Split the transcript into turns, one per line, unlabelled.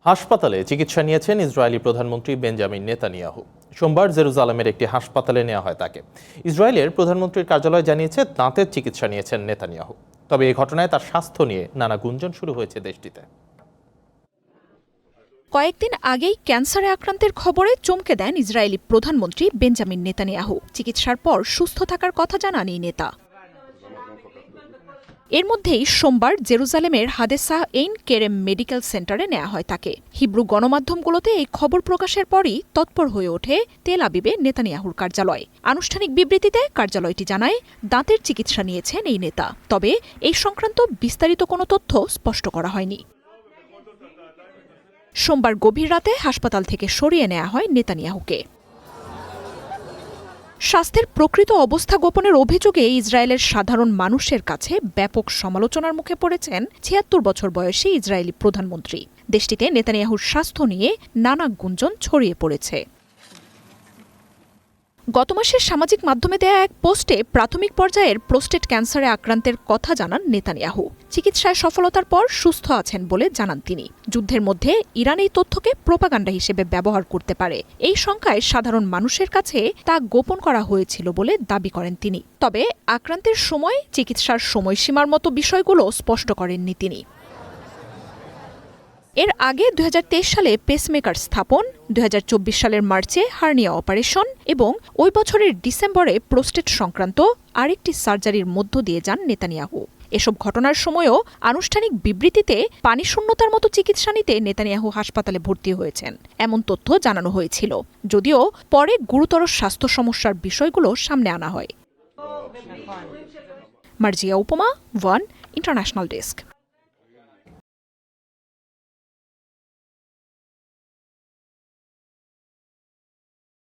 হাসপাতালে চিকিৎসা নিয়েছেন ইসরায়েলি প্রধানমন্ত্রী বেঞ্জামিন নেতানিয়াহু। সোমবার জেরুজালেমের একটি হাসপাতালে নেওয়া হয় তাকে। ইসরায়েলের প্রধানমন্ত্রীর কার্যালয় জানিয়েছে দাঁতের চিকিৎসা নিয়েছেন নেতানিয়াহু। তবে এই ঘটনায় তার স্বাস্থ্য নিয়ে নানা গুঞ্জন শুরু হয়েছে দেশটিতে।
কয়েকদিন আগেই ক্যান্সারে আক্রান্তের খবরে চমকে দেন ইসরায়েলি প্রধানমন্ত্রী বেঞ্জামিন নেতানিয়াহু। চিকিৎসার পর সুস্থ থাকার কথা জানান এই নেতা। এর মধ্যেই সোমবার জেরুজালেমের হাদেসা এইন কেরেম মেডিকেল সেন্টারে নেওয়া হয় তাকে। হিব্রু গণমাধ্যমগুলোতে এই খবর প্রকাশের পরই তৎপর হয়ে ওঠে তেল আবিবে নেতানিয়াহুর কার্যালয়। আনুষ্ঠানিক বিবৃতিতে কার্যালয়টি জানায় দাঁতের চিকিৎসা নিয়েছেন এই নেতা। তবে এই সংক্রান্ত বিস্তারিত কোনো তথ্য স্পষ্ট করা হয়নি। সোমবার গভীর রাতে হাসপাতাল থেকে সরিয়ে নেওয়া হয় নেতানিয়াহুকে। স্বাস্থ্যের প্রকৃত অবস্থা গোপনের অভিযোগে ইসরায়েলের সাধারণ মানুষের কাছে ব্যাপক সমালোচনার মুখে পড়েছেন ৭৬ বছর বয়সী ইসরায়েলি প্রধানমন্ত্রী। দেশটিতে নেতানিয়াহুর স্বাস্থ্য নিয়ে নানা গুঞ্জন ছড়িয়ে পড়েছে। গত মাসে সামাজিক মাধ্যমে দেয়া এক পোস্টে প্রাথমিক পর্যায়ের প্রোস্টেট ক্যান্সারে আক্রান্তের কথা জানান নেতানিয়াহু। চিকিৎসায় সফলতার পর সুস্থ আছেন বলে জানান তিনি। যুদ্ধের মধ্যে ইরান এই তথ্যকে প্রোপাগান্ডা হিসেবে ব্যবহার করতে পারে, এই শঙ্কায় সাধারণ মানুষের কাছে তা গোপন করা হয়েছিল বলে দাবি করেন তিনি। তবে আক্রান্তের সময় চিকিৎসার সময়সীমার মতো বিষয়গুলো স্পষ্ট করেননি তিনি। এর আগে ২০২৩ সালে পেসমেকার স্থাপন, ২০২৪ সালের মার্চে হার্নিয়া অপারেশন এবং ওই বছরের ডিসেম্বরে প্রোস্টেট সংক্রান্ত আরেকটি সার্জারির মধ্য দিয়ে যান নেতানিয়াহু। এসব ঘটনার সময়ও আনুষ্ঠানিক বিবৃতিতে পানিশূন্যতার মতো চিকিৎসা নিতে নেতানিয়াহু হাসপাতালে ভর্তি হয়েছেন এমন তথ্য জানানো হয়েছিল, যদিও পরে গুরুতর স্বাস্থ্য সমস্যার বিষয়গুলো সামনে আনা হয়। মার্জিয়া উপমা, ওয়ান ইন্টারন্যাশনাল ডেস্ক।